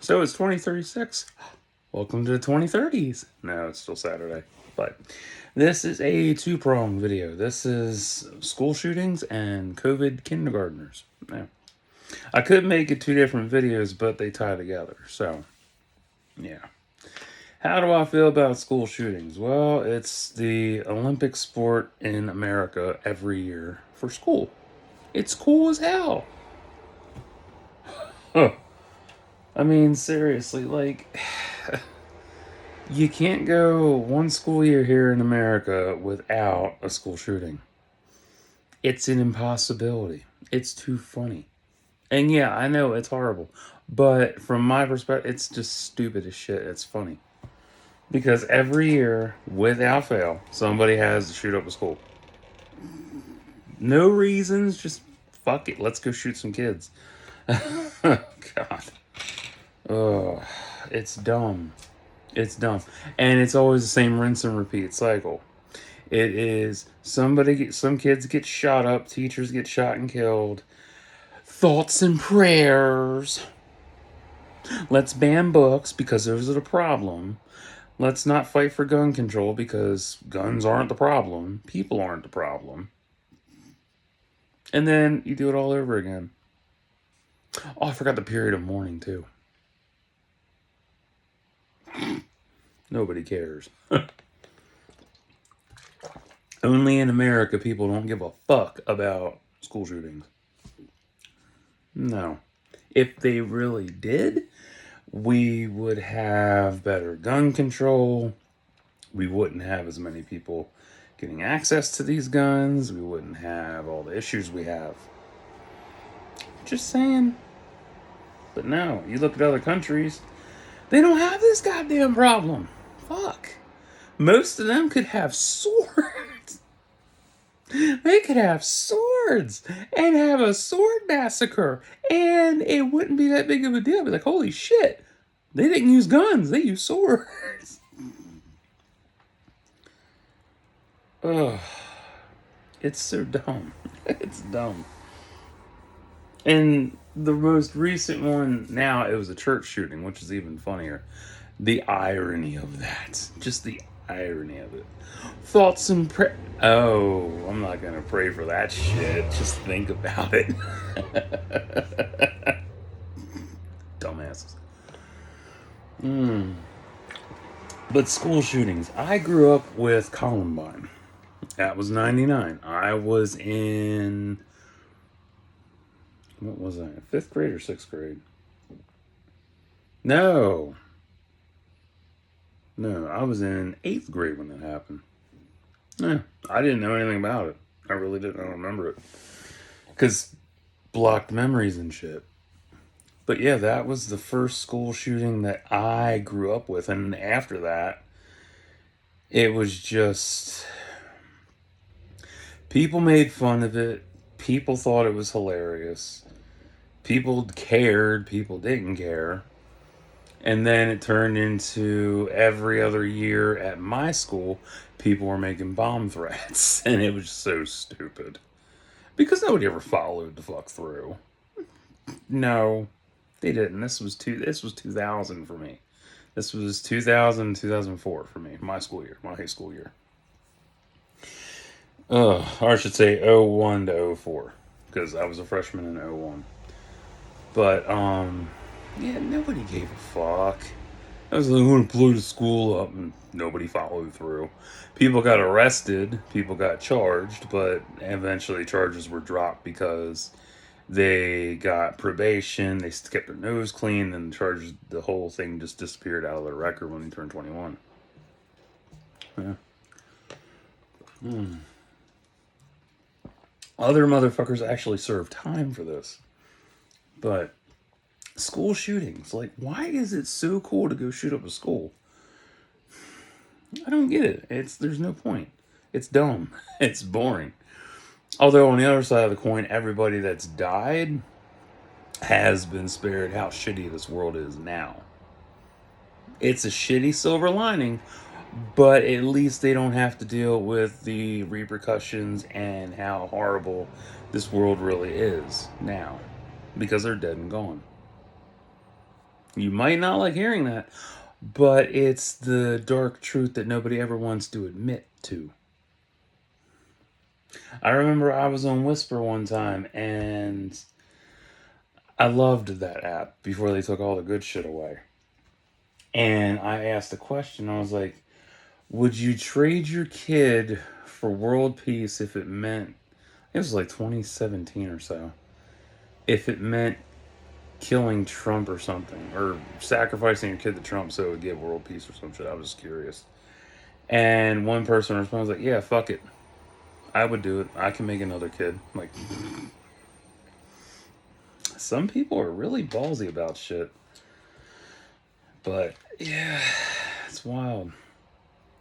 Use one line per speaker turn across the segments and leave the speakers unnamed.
So it's 2036. Welcome to the 2030s. No, it's still Saturday. But this is a two-prong video. This is school shootings and COVID kindergartners. Now, I could make it two different videos, but they tie together. So, yeah. How do I feel about school shootings? Well, it's the Olympic sport in America every year for school. It's cool as hell. Huh. I mean, seriously, like, you can't go one school year here in America without a school shooting. It's an impossibility. It's too funny. And yeah, I know it's horrible. But from my perspective, it's just stupid as shit. It's funny. Because every year, without fail, somebody has to shoot up a school. No reasons, just fuck it. Let's go shoot some kids. God. Oh, it's dumb. It's dumb. And it's always the same rinse and repeat cycle. It is some kids get shot up, teachers get shot and killed. Thoughts and prayers. Let's ban books because those are the problem. Let's not fight for gun control because guns aren't the problem. People aren't the problem. And then you do it all over again. Oh, I forgot the period of mourning too. Nobody cares. Only in America people don't give a fuck about school shootings. No. If they really did, we would have better gun control. We wouldn't have as many people getting access to these guns. We wouldn't have all the issues we have. Just saying. But no, you look at other countries, they don't have this goddamn problem. Fuck. Most of them could have swords. They could have swords and have a sword massacre, and it wouldn't be that big of a deal. Be like, holy shit, they didn't use guns, they used swords. Ugh. It's so dumb. It's dumb. And the most recent one now, it was a church shooting, which is even funnier. The irony of that. Just the irony of it. Thoughts and Oh, I'm not gonna pray for that shit. Just think about it. Dumbasses. But school shootings. I grew up with Columbine. That was 99. I was in. What was I? Fifth grade or sixth grade? No. No, I was in eighth grade when that happened. Yeah, I didn't know anything about it. I really didn't. I don't remember it. Because blocked memories and shit. But yeah, that was the first school shooting that I grew up with. And after that, it was just. People made fun of it. People thought it was hilarious. People cared. People didn't care. And then it turned into every other year at my school, people were making bomb threats. And it was so stupid. Because nobody ever followed the fuck through. No, they didn't. This was 2000 for me. This was 2000, 2004 for me. My school year, my high school year. Or I should say 01 to 04. Because I was a freshman in 01. But, yeah, nobody gave a fuck. I was like, I'm going to blow the school up, and nobody followed through. People got arrested, people got charged, but eventually charges were dropped because they got probation, they kept their nose clean, and the whole thing just disappeared out of their record when they turned 21. Yeah. Other motherfuckers actually served time for this. But school shootings, like, why is it so cool to go shoot up a school? I don't get it. There's no point. It's dumb. It's boring. Although on the other side of the coin, everybody that's died has been spared how shitty this world is now. It's a shitty silver lining, but at least they don't have to deal with the repercussions and how horrible this world really is now because they're dead and gone. You might not like hearing that, but it's the dark truth that nobody ever wants to admit to. I remember I was on Whisper one time, and I loved that app before they took all the good shit away. And I asked a question. I was like, would you trade your kid for world peace if it meant, it was like 2017 or so, if it meant killing Trump or something, or sacrificing your kid to Trump so it would get world peace or some shit? I was just curious. And one person responded like, yeah, fuck it. I would do it. I can make another kid. Like, some people are really ballsy about shit. But, yeah, it's wild.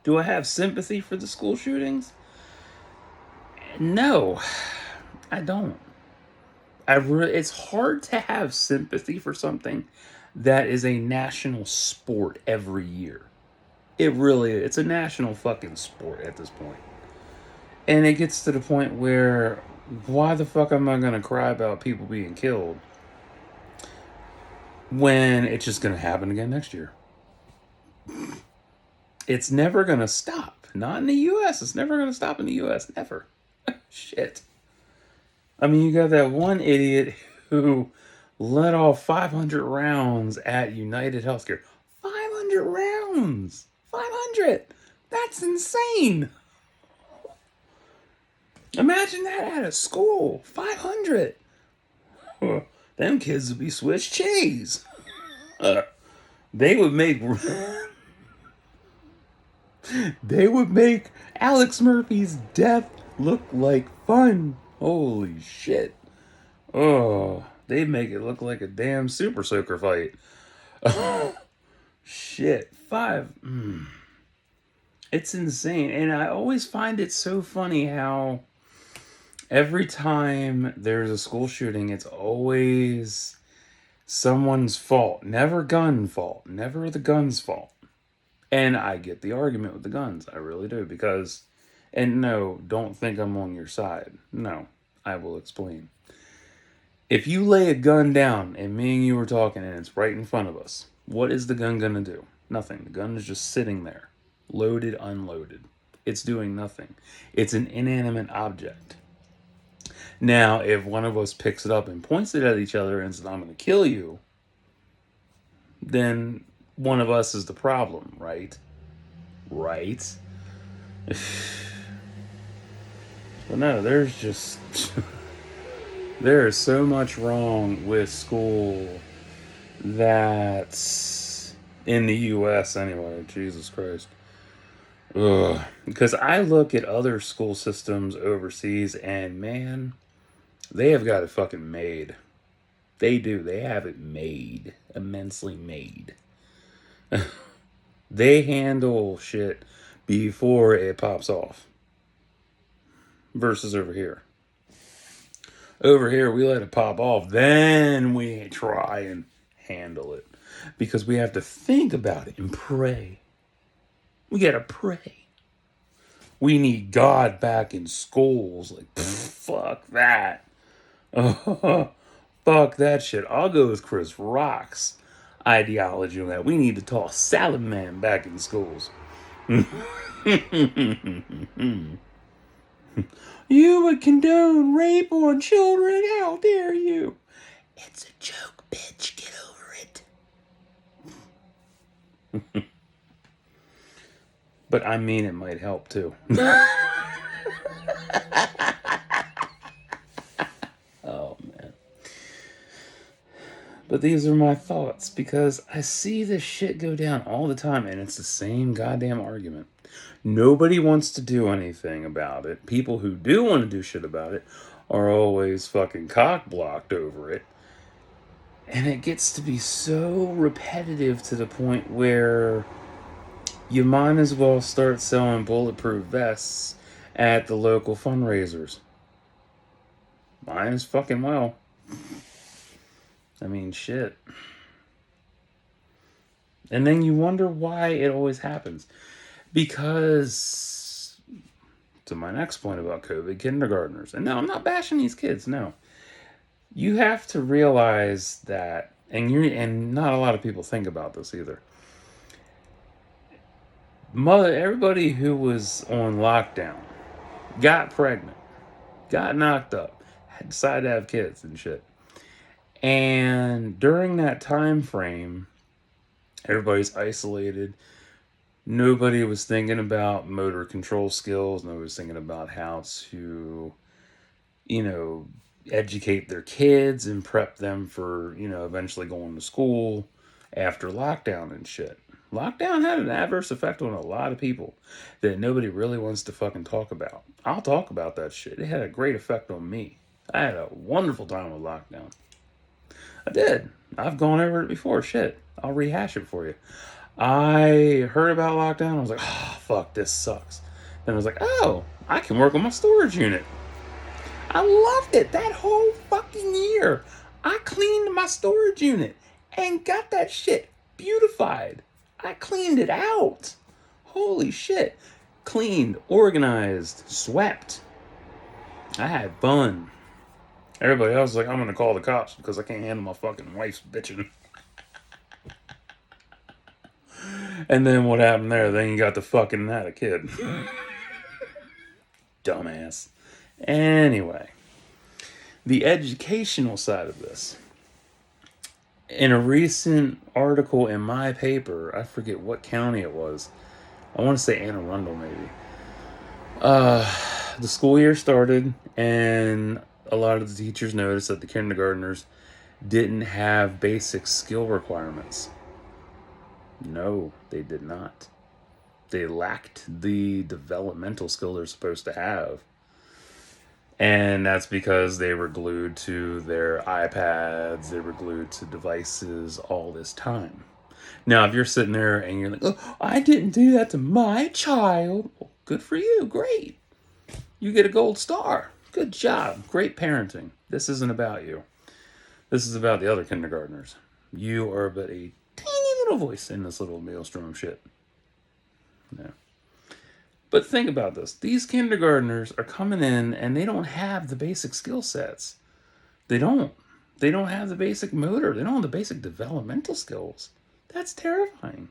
Do I have sympathy for the school shootings? No, I don't. It's hard to have sympathy for something that is a national sport every year. It really is. It's a national fucking sport at this point. And it gets to the point where, why the fuck am I gonna cry about people being killed when it's just gonna happen again next year? It's never gonna stop. Not in the US. It's never gonna stop in the US. Never. Shit. I mean, you got that one idiot who let off 500 rounds at United Healthcare. 500 rounds! 500! That's insane! Imagine that at a school. 500! Them kids would be Swiss cheese. They would make... they would make Alex Murphy's death look like fun. Holy shit. Oh, they make it look like a damn Super Soaker fight. Oh, shit. It's insane. And I always find it so funny how every time there's a school shooting, it's always someone's fault. Never gun fault. Never the gun's fault. And I get the argument with the guns. I really do. Because, and no, don't think I'm on your side. No, I will explain. If you lay a gun down and me and you were talking and it's right in front of us, what is the gun gonna do? Nothing. The gun is just sitting there, loaded, unloaded. It's doing nothing. It's an inanimate object. Now, if one of us picks it up and points it at each other and says, I'm gonna kill you, then one of us is the problem, right? Right? But no, there's just... there is so much wrong with school that's in the US anyway. Jesus Christ. Ugh. Because I look at other school systems overseas and man, they have got it fucking made. They do. They have it made. Immensely made. They handle shit before it pops off. Versus over here. Over here, we let it pop off. Then we try and handle it. Because we have to think about it and pray. We gotta pray. We need God back in schools. Like, fuck that. Fuck that shit. I'll go with Chris Rock's ideology on that. We need to toss Salad Man back in schools. You would condone rape on children? How dare you? It's a joke, bitch. Get over it. But I mean, it might help too. Oh, man. But these are my thoughts because I see this shit go down all the time and it's the same goddamn argument. Nobody wants to do anything about it. People who do want to do shit about it are always fucking cock blocked over it. And it gets to be so repetitive to the point where you might as well start selling bulletproof vests at the local fundraisers. Might as fucking well. I mean, shit. And then you wonder why it always happens. Because, to my next point about COVID, kindergartners. And no, I'm not bashing these kids, no. You have to realize that and not a lot of people think about this either. Everybody who was on lockdown got pregnant, got knocked up, decided to have kids and shit. And during that time frame, everybody's isolated. Nobody was thinking about motor control skills. Nobody was thinking about how to, you know, educate their kids and prep them for, eventually going to school after lockdown and shit. Lockdown had an adverse effect on a lot of people that nobody really wants to fucking talk about. I'll talk about that shit. It had a great effect on me. I had a wonderful time with lockdown. I did. I've gone over it before. Shit. I'll rehash it for you. I heard about lockdown. I was like, oh, fuck, this sucks. Then I was like, oh, I can work on my storage unit. I loved it that whole fucking year. I cleaned my storage unit and got that shit beautified. I cleaned it out. Holy shit. Cleaned, organized, swept. I had fun. Everybody else was like, I'm gonna call the cops because I can't handle my fucking wife's bitching. And then what happened there? Then you got the fucking had a kid. Dumbass. Anyway, the educational side of this. In a recent article in my paper, I forget what county it was. I want to say Anne Arundel, maybe. The school year started, and a lot of the teachers noticed that the kindergartners didn't have basic skill requirements. No, they did not. They lacked the developmental skill they're supposed to have. And that's because they were glued to their iPads, they were glued to devices all this time. Now, if you're sitting there and you're like, oh, I didn't do that to my child, well, good for you, great. You get a gold star. Good job. Great parenting. This isn't about you. This is about the other kindergartners. You are but a teeny little voice in this little maelstrom of shit. Yeah. But think about this. These kindergartners are coming in and they don't have the basic skill sets. They don't. They don't have the basic motor. They don't have the basic developmental skills. That's terrifying.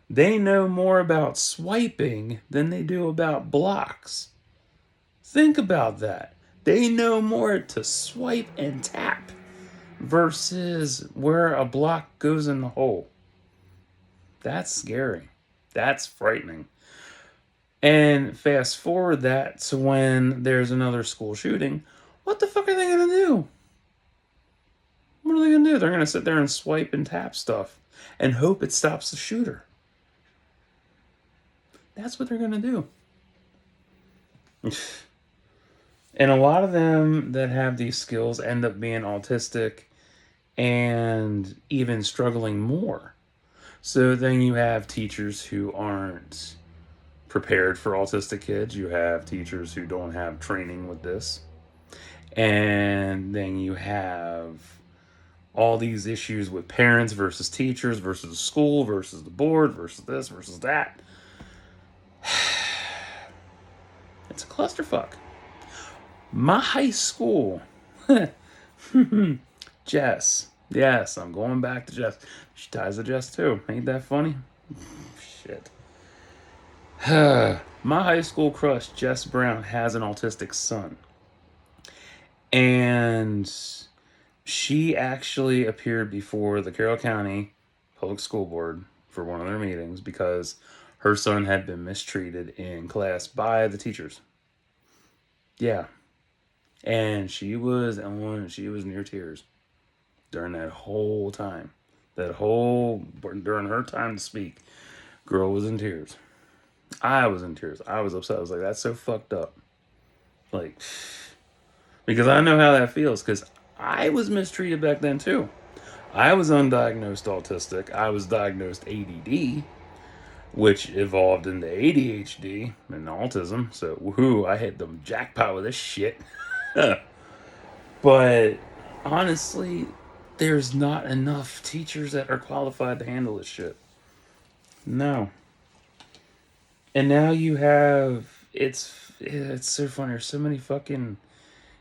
They know more about swiping than they do about blocks. Think about that. They know more to swipe and tap versus where a block goes in the hole. That's scary. That's frightening. And fast forward that to when there's another school shooting. What the fuck are they going to do? What are they going to do? They're going to sit there and swipe and tap stuff and hope it stops the shooter. That's what they're going to do. And a lot of them that have these skills end up being autistic and even struggling more. So then you have teachers who aren't prepared for autistic kids. You have teachers who don't have training with this. And then you have all these issues with parents versus teachers versus the school versus the board versus this versus that. It's a clusterfuck. My high school, Jess. Yes, I'm going back to Jess. She ties to Jess too. Ain't that funny? Shit. My high school crush, Jess Brown, has an autistic son. And she actually appeared before the Carroll County Public School Board for one of their meetings because her son had been mistreated in class by the teachers. Yeah. And she was near tears during that whole time. During her time to speak, girl was in tears. I was in tears. I was upset. I was like, that's so fucked up. Like, because I know how that feels because I was mistreated back then too. I was undiagnosed autistic. I was diagnosed ADD, which evolved into ADHD and autism. So, woohoo, I hit the jackpot with this shit. But honestly, there's not enough teachers that are qualified to handle this shit. No. And now you have it's so funny. There's so many fucking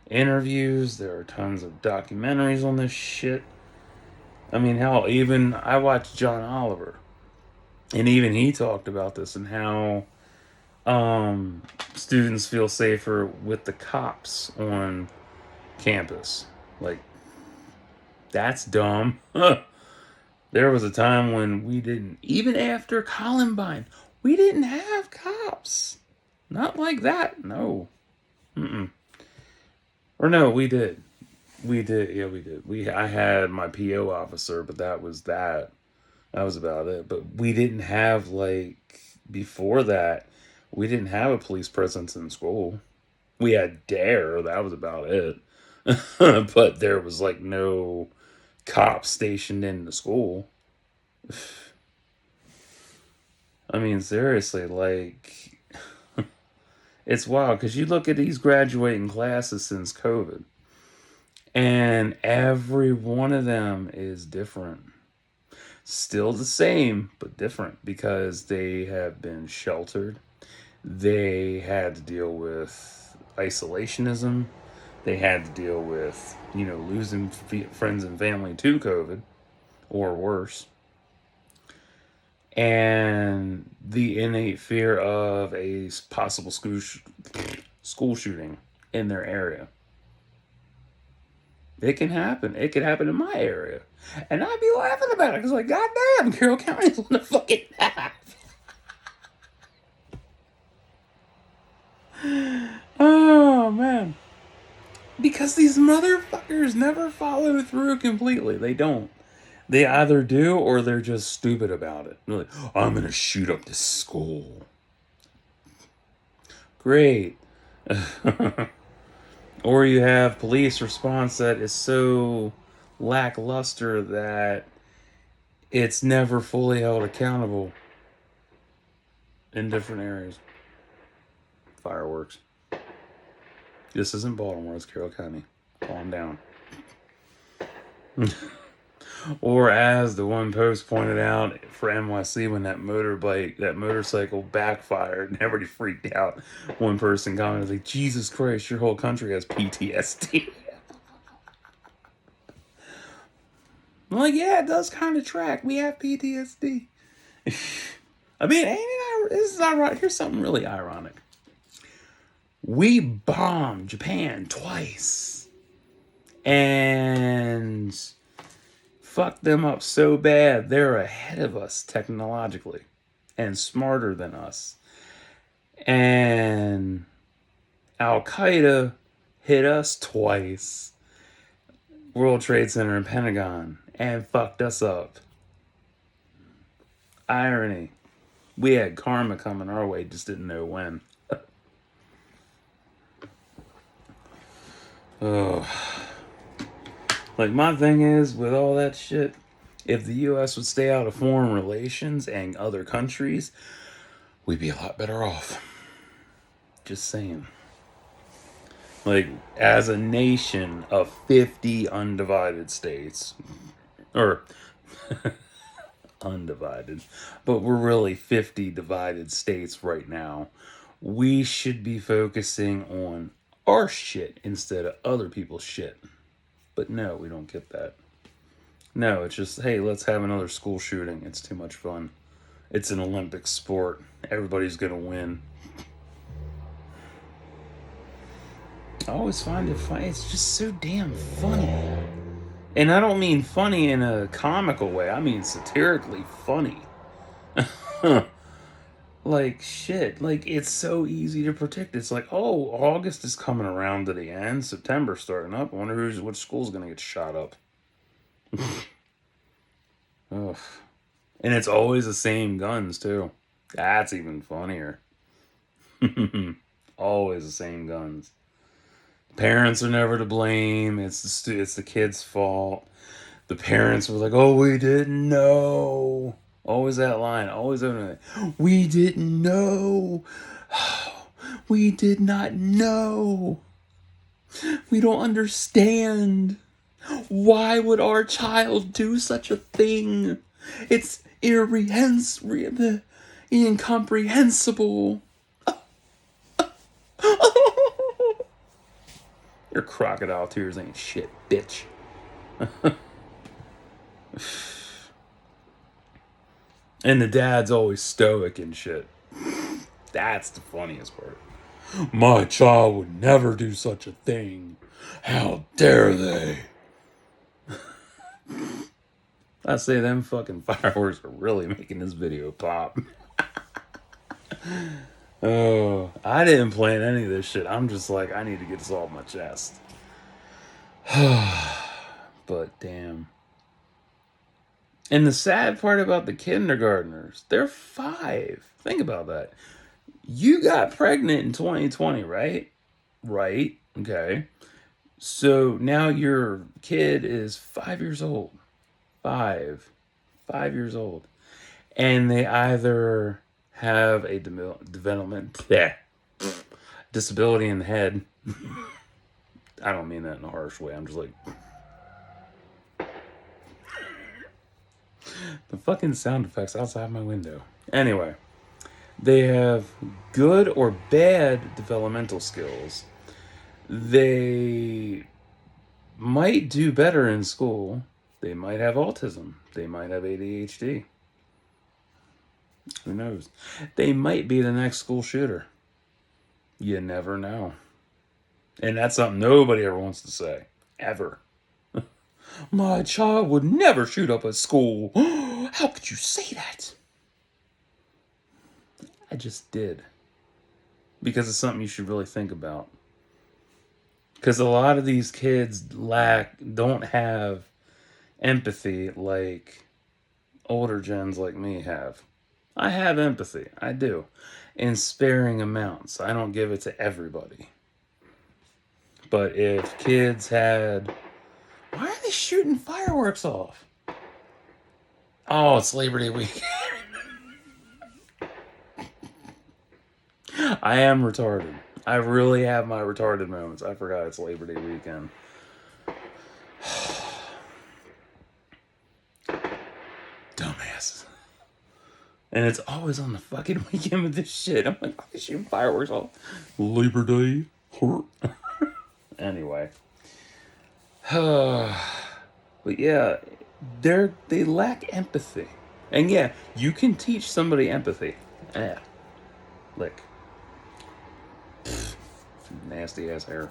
interviews. There are tons of documentaries on this shit. I mean, hell, even I watched John Oliver, and even he talked about this and how students feel safer with the cops on campus. Like, that's dumb. There was a time when we didn't, even after Columbine, we didn't have cops. Not like that, no. Mm-mm. Or no, we did. We did, yeah, we did. I had my PO officer, but that was that. That was about it. But we didn't have, like, before that, we didn't have a police presence in school. We had DARE, that was about it. But there was, like, no cops stationed in the school. I mean, seriously, like, it's wild because you look at these graduating classes since COVID, and every one of them is different. Still the same, but different because they have been sheltered. They had to deal with isolationism. They had to deal with, losing friends and family to COVID or worse. And the innate fear of a possible school shooting in their area. It can happen. It could happen in my area. And I'd be laughing about it because, like, goddamn, Carroll County's on the fucking map. Oh, man. Because these motherfuckers never follow through completely. They don't. They either do or they're just stupid about it. They're like, I'm going to shoot up this school. Great. Or you have police response that is so lackluster that it's never fully held accountable in different areas. Fireworks. This isn't Baltimore, it's Carroll County. Calm down. Or as the one post pointed out for NYC, when that motorcycle backfired and everybody freaked out. One person commented like, Jesus Christ, your whole country has PTSD. I'm like, yeah, it does kind of track. We have PTSD. I mean, ain't it? This is ironic. Here's something really ironic. We bombed Japan twice. And fucked them up so bad, they're ahead of us technologically and smarter than us. And Al Qaeda hit us twice, World Trade Center and Pentagon, and fucked us up. Irony. We had karma coming our way, just didn't know when. Oh. Like, my thing is, with all that shit, if the U.S. would stay out of foreign relations and other countries, we'd be a lot better off. Just saying. Like, as a nation of 50 undivided states, or undivided, but we're really 50 divided states right now, we should be focusing on our shit instead of other people's shit. But no, we don't get that. No, it's just, hey, let's have another school shooting. It's too much fun. It's an Olympic sport. Everybody's gonna win. I always find it funny. It's just so damn funny. And I don't mean funny in a comical way. I mean satirically funny. Like, shit. Like, it's so easy to predict. It's like, oh, August is coming around to the end. September's starting up. I wonder which school's gonna get shot up. Ugh. And it's always the same guns, too. That's even funnier. Always the same guns. Parents are never to blame. It's the kid's fault. The parents were like, "Oh, we didn't know." Always that line. Always that. We didn't know. We did not know. We don't understand. Why would our child do such a thing? It's incomprehensible. Your crocodile tears ain't shit, bitch. And the dad's always stoic and shit. That's the funniest part. My child would never do such a thing. How dare they? I say them fucking fireworks are really making this video pop. Oh, I didn't plan any of this shit. I'm just like, I need to get this off my chest. But damn. And the sad part about the kindergartners, they're 5. Think about that. You got pregnant in 2020, right? Right. Okay. So now your kid is 5 years old. 5. 5 years old. And they either have a disability in the head. I don't mean that in a harsh way. I'm just like, the fucking sound effects outside my window. Anyway, they have good or bad developmental skills. They might do better in school. They might have autism. They might have ADHD. Who knows? They might be the next school shooter. You never know. And that's something nobody ever wants to say. Ever. My child would never shoot up a school. How could you say that? I just did. Because it's something you should really think about. Because a lot of these kids don't have empathy like older gens like me have. I have empathy. I do. In sparing amounts. I don't give it to everybody. But if kids had... Why are they shooting fireworks off? Oh, it's Labor Day weekend. I am retarded. I really have my retarded moments. I forgot it's Labor Day weekend. Dumbasses. And it's always on the fucking weekend with this shit. I'm like, why are they shooting fireworks off? Labor Day. Anyway. But yeah, they lack empathy. And yeah, you can teach somebody empathy. Yeah. Lick. Nasty ass hair.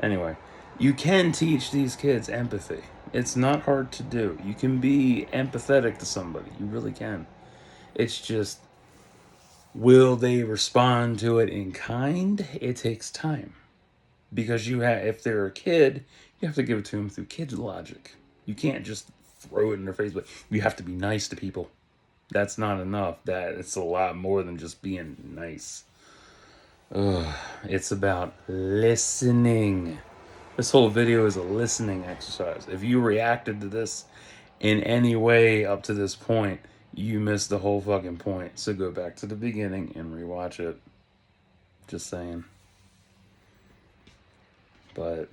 Anyway, you can teach these kids empathy. It's not hard to do. You can be empathetic to somebody. You really can. It's just, will they respond to it in kind? It takes time. Because if they're a kid, you have to give it to them through kid logic. You can't just throw it in their face, but you have to be nice to people. That's not enough. It's a lot more than just being nice. It's about listening. This whole video is a listening exercise. If you reacted to this in any way up to this point, you missed the whole fucking point. So go back to the beginning and rewatch it. Just saying. But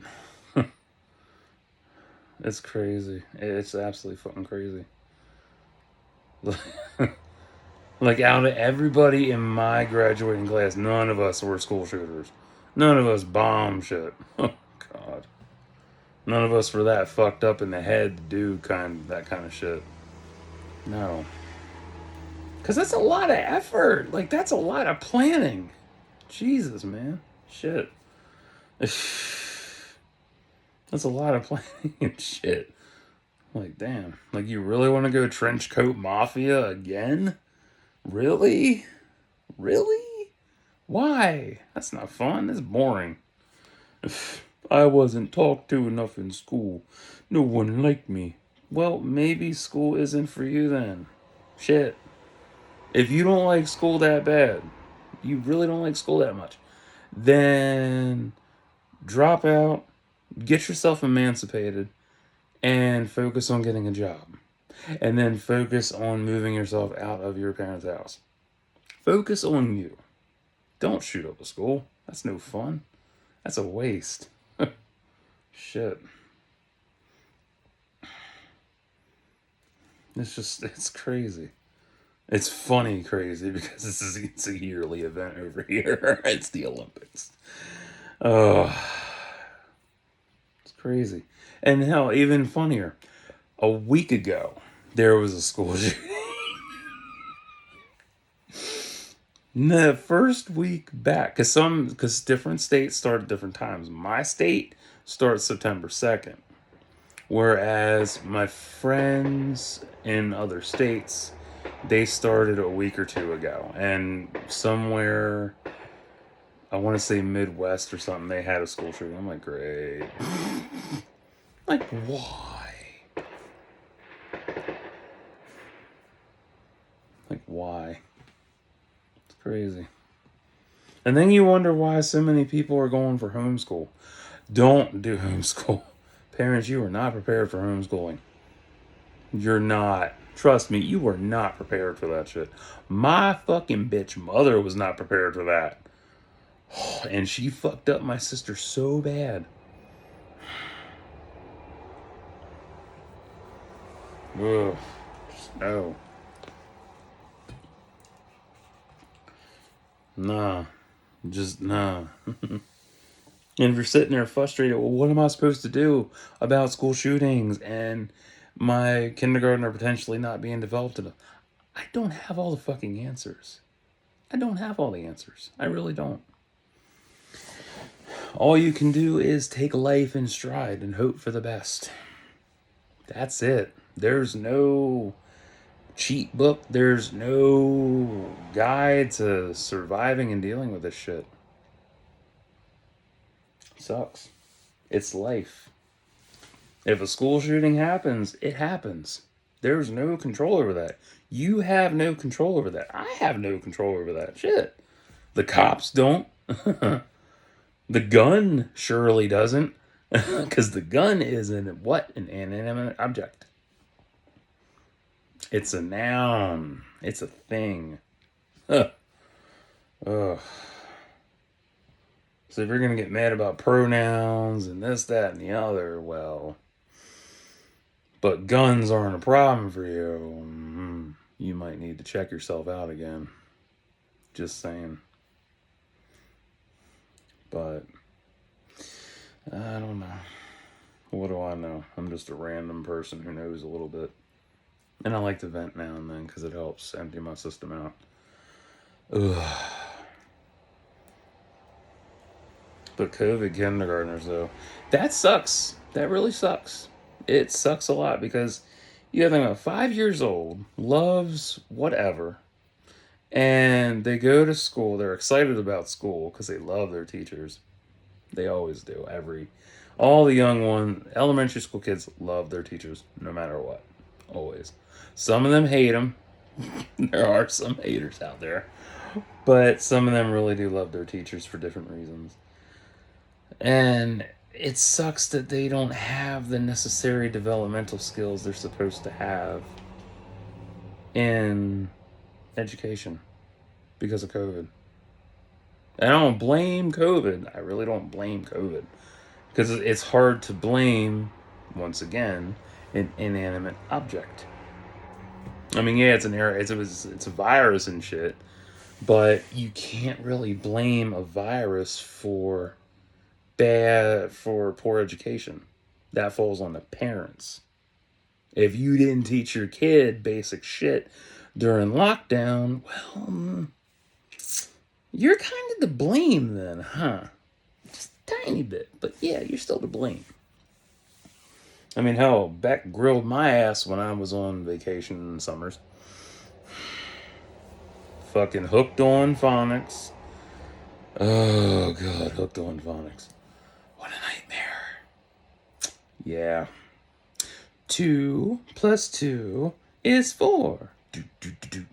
it's crazy. It's absolutely fucking crazy. Like, out of everybody in my graduating class, none of us were school shooters. None of us bombed shit. Oh, God. None of us were that fucked up in the head to do that kind of shit. No. Because that's a lot of effort. Like, that's a lot of planning. Jesus, man. Shit. That's a lot of planning and shit. Like, damn. Like, you really want to go trench coat mafia again? Really? Really? Why? That's not fun. That's boring. I wasn't talked to enough in school. No one liked me. Well, maybe school isn't for you then. Shit. If you don't like school that bad, you really don't like school that much, then drop out, get yourself emancipated, and focus on getting a job. And then focus on moving yourself out of your parents' house. Focus on you. Don't shoot up a school. That's no fun. That's a waste. Shit. It's crazy. It's funny crazy because it's a yearly event over here. It's the Olympics. Oh. crazy. And hell, even funnier, a week ago, there was a school shooting. The first week back, because different states start at different times. My state starts September 2nd, whereas my friends in other states, they started a week or two ago. And somewhere, I want to say Midwest or something, they had a school shooting. I'm like, great. Like, why? Like, why? It's crazy. And then you wonder why so many people are going for homeschool. Don't do homeschool. Parents, you are not prepared for homeschooling. You're not. Trust me, you were not prepared for that shit. My fucking bitch mother was not prepared for that. And she fucked up my sister so bad. Ugh. Just no. Nah. Just nah. And if you're sitting there frustrated, well, what am I supposed to do about school shootings and my kindergartner potentially not being developed enough? I don't have all the fucking answers. I don't have all the answers. I really don't. All you can do is take life in stride and hope for the best. That's it. There's no cheat book. There's no guide to surviving and dealing with this shit. Sucks. It's life. If a school shooting happens, it happens. There's no control over that. You have no control over that. I have no control over that shit. The cops don't. The gun surely doesn't. Because the gun is an inanimate object. It's a noun. It's a thing. Ugh. Ugh. So if you're going to get mad about pronouns and this, that, and the other, well, but guns aren't a problem for you, you might need to check yourself out again. Just saying. But I don't know. What do I know? I'm just a random person who knows a little bit. And I like to vent now and then because it helps empty my system out. Ugh. But COVID kindergartners, though, that sucks. That really sucks. It sucks a lot because you have them at 5 years old, loves whatever, and they go to school. They're excited about school because they love their teachers. They always do. All the elementary school kids love their teachers no matter what. Always. Some of them hate them. There are some haters out there. But some of them really do love their teachers for different reasons. And it sucks that they don't have the necessary developmental skills they're supposed to have in education because of COVID. And I don't blame COVID. I really don't blame COVID. Because it's hard to blame, once again, an inanimate object. I mean, yeah, it's an error. It's a virus and shit. But you can't really blame a virus for poor education. That falls on the parents. If you didn't teach your kid basic shit during lockdown, well, you're kind of to blame then, huh? Just a tiny bit, but yeah, you're still to blame. I mean, hell, Beck grilled my ass when I was on vacation in the summers. Fucking hooked on phonics. Oh god, hooked on phonics. What a nightmare. Yeah. 2 + 2 is 4. Do, do, do, do.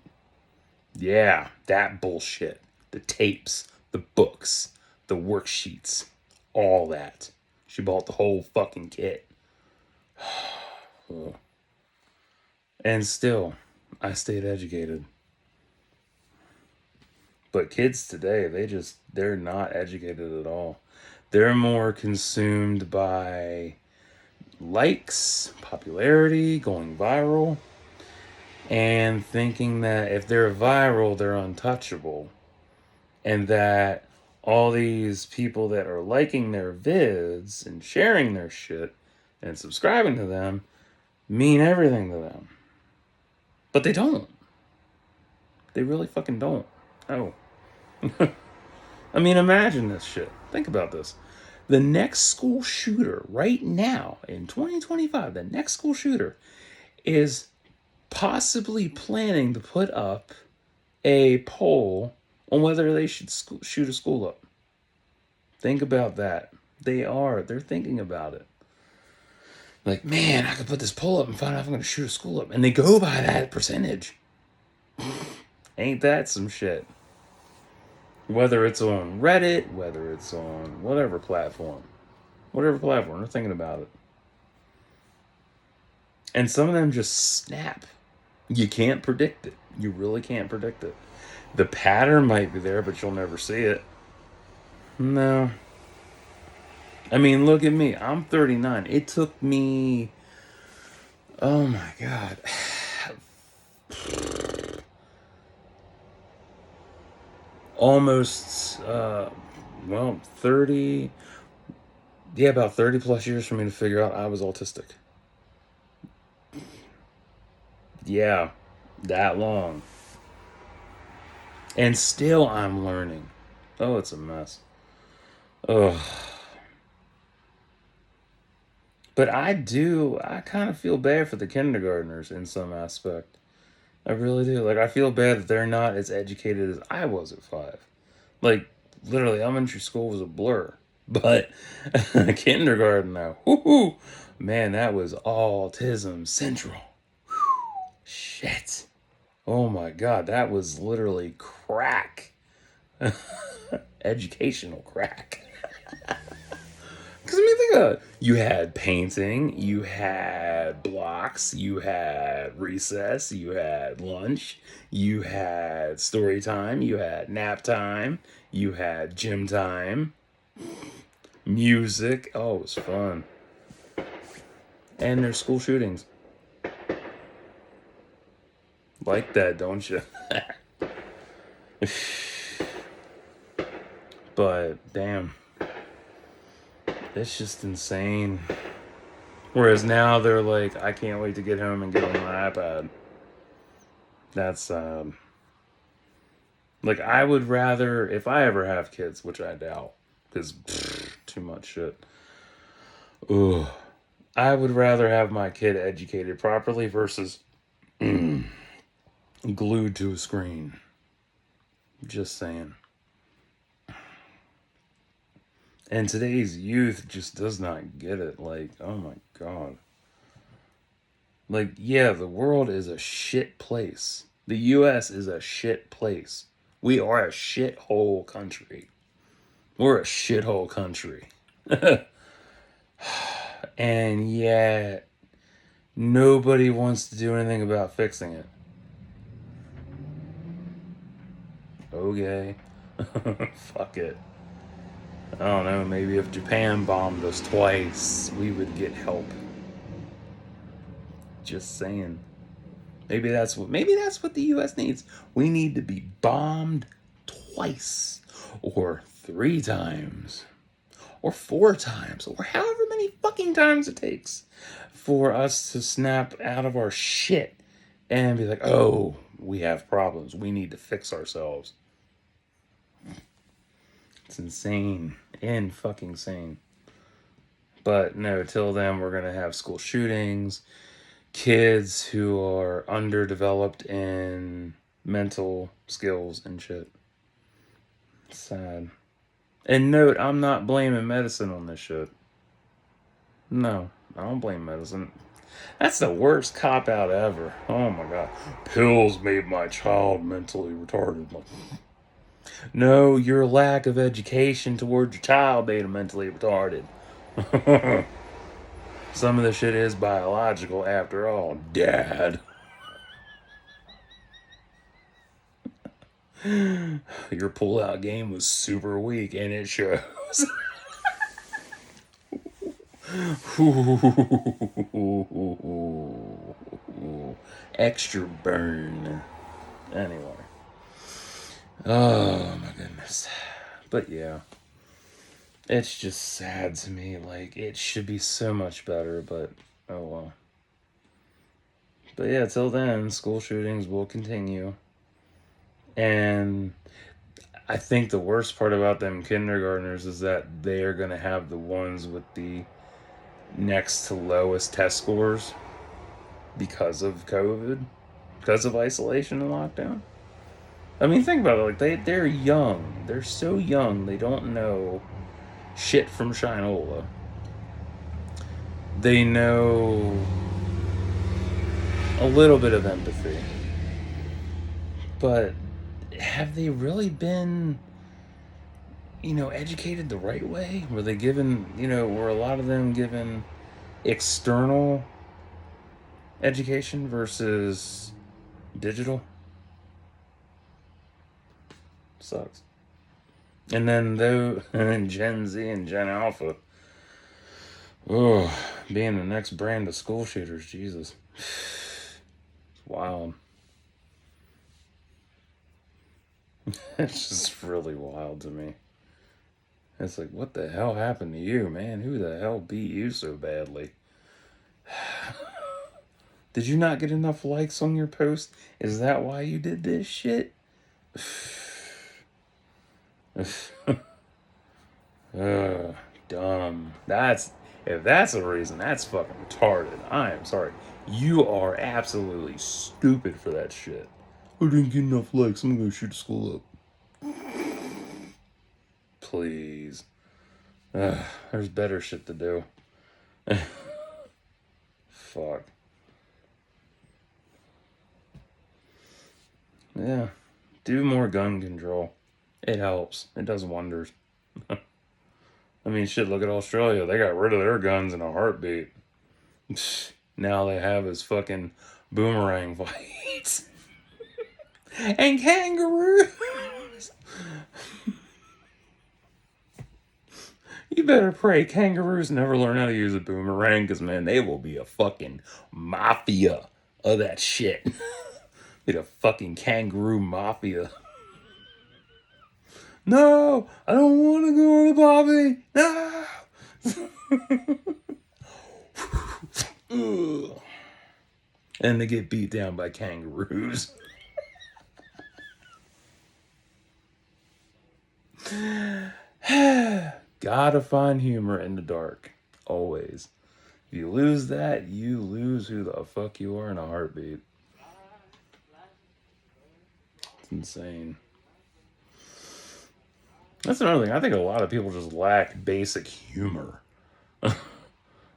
Yeah, that bullshit. The tapes, the books, the worksheets, all that. She bought the whole fucking kit. And still, I stayed educated. But kids today, they're not educated at all. They're more consumed by likes, popularity, going viral, and thinking that if they're viral, they're untouchable. And that all these people that are liking their vids and sharing their shit and subscribing to them mean everything to them. But they don't. They really fucking don't. Oh. I mean, imagine this shit. Think about this. The next school shooter right now in 2025, the next school shooter is possibly planning to put up a poll on whether they should shoot a school up. Think about that. They're thinking about it. Like, man, I could put this poll up and find out if I'm going to shoot a school up. And they go by that percentage. Ain't that some shit? Whether it's on Reddit, whether it's on whatever platform, they're thinking about it. And some of them just snap. You can't predict it. You really can't predict it. The pattern might be there, but you'll never see it. No. I mean, look at me. I'm 39. It took me, oh my God, almost, 30, yeah, about 30 plus years for me to figure out I was autistic. Yeah, that long. And still I'm learning. Oh, it's a mess. Ugh. But I kind of feel bad for the kindergartners in some aspect. I really do. Like, I feel bad that they're not as educated as I was at 5. Like, literally, elementary school was a blur. But kindergarten now, whoo, man, that was autism central. Shit. Oh my God, that was literally crack. Educational crack. Because I mean, think of it. You had painting, you had blocks, you had recess, you had lunch, you had story time, you had nap time, you had gym time, music. Oh, it was fun. And there's school shootings. Like that, don't you? But, damn. It's just insane. Whereas now they're like, I can't wait to get home and get on my iPad. That's, like, I would rather, if I ever have kids, which I doubt, because too much shit. Ugh. I would rather have my kid educated properly versus glued to a screen. Just saying. And today's youth just does not get it. Like, oh my God. Like, yeah, the world is a shit place. The US is a shit place. We are a shithole country. We're a shithole country. And yet, nobody wants to do anything about fixing it. Okay. Fuck it. I don't know, maybe if Japan bombed us twice, we would get help. Just saying. Maybe that's what the US needs. We need to be bombed twice or 3 times or 4 times or however many fucking times it takes for us to snap out of our shit and be like, "Oh, we have problems. We need to fix ourselves." It's insane. Fucking sane. But no, till then, we're going to have school shootings, kids who are underdeveloped in mental skills and shit. Sad. And note, I'm not blaming medicine on this shit. No, I don't blame medicine. That's the worst cop out ever. Oh my God. Pills made my child mentally retarded. No, your lack of education towards your child made him mentally retarded. Some of the shit is biological after all, Dad. Your pull-out game was super weak, and it shows. Extra burn. Anyway. Oh, my goodness. But yeah, it's just sad to me. Like, it should be so much better, but oh well. But yeah, till then, school shootings will continue. And I think the worst part about them kindergartners is that they are going to have the ones with the next to lowest test scores because of COVID, because of isolation and lockdown. I mean, think about it. Like, they're young. They're so young. They don't know shit from Shinola. They know a little bit of empathy. But have they really been, educated the right way? Were they given, were a lot of them given external education versus digital? Sucks. And then though Gen Z and Gen Alpha, oh, being the next brand of school shooters, Jesus. It's wild. It's just really wild to me. It's like, what the hell happened to you, man? Who the hell beat you so badly? Did you not get enough likes on your post? Is that why you did this shit? Dumb. If that's a reason, that's fucking retarded. I am sorry. You are absolutely stupid for that shit. I didn't get enough likes. I'm gonna go shoot the school up. Please. There's better shit to do. Fuck. Yeah. Do more gun control. It helps. It does wonders. I mean, shit, look at Australia. They got rid of their guns in a heartbeat. Now they have is fucking boomerang fights. And kangaroos. You better pray kangaroos never learn how to use a boomerang, because, man, they will be a fucking mafia of that shit. Be the fucking kangaroo mafia. No, I don't want to go on the Bobby. No. And they get beat down by kangaroos. Gotta find humor in the dark. Always. If you lose that, you lose who the fuck you are in a heartbeat. It's insane. That's another thing. I think a lot of people just lack basic humor.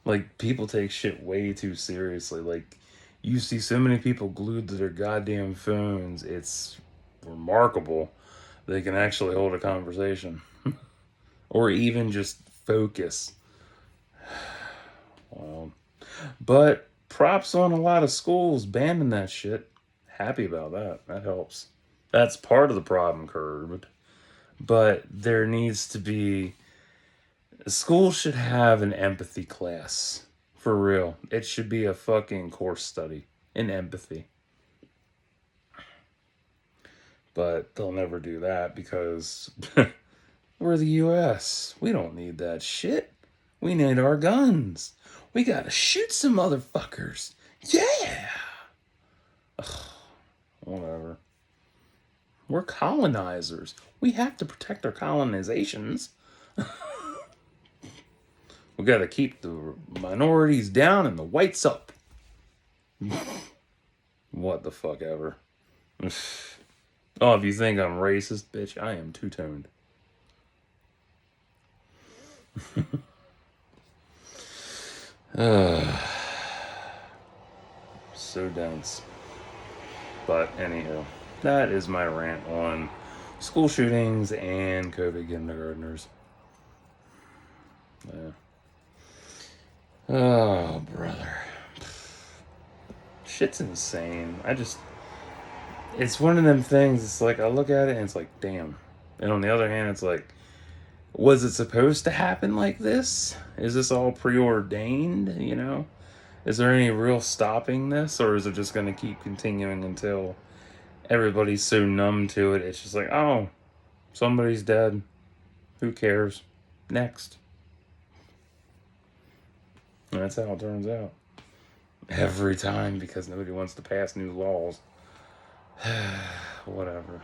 Like, people take shit way too seriously. Like, you see so many people glued to their goddamn phones. It's remarkable they can actually hold a conversation. Or even just focus. Well, but props on a lot of schools banning that shit. Happy about that. That helps. That's part of the problem curbed. But there needs to be, school should have an empathy class. For real. It should be a fucking course study in empathy. But they'll never do that because we're the US. We don't need that shit. We need our guns. We gotta shoot some motherfuckers. Yeah! Ugh, whatever. We're colonizers. We have to protect our colonizations. We gotta keep the minorities down and the whites up. What the fuck ever. Oh, if you think I'm racist, bitch, I am two-toned. So dense. But anywho, that is my rant on school shootings and COVID kindergartners. Yeah. Oh, brother. Shit's insane. It's one of them things, it's like, I look at it and it's like, damn. And on the other hand, it's like, was it supposed to happen like this? Is this all preordained, Is there any real stopping this, or is it just going to keep continuing until everybody's so numb to it, it's just like, oh, somebody's dead. Who cares? Next. And that's how it turns out. Every time, because nobody wants to pass new laws. Whatever.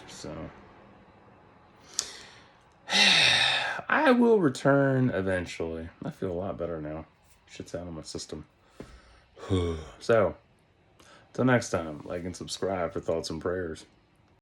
So, I will return eventually. I feel a lot better now. Shit's out of my system. So, till next time, like and subscribe for thoughts and prayers.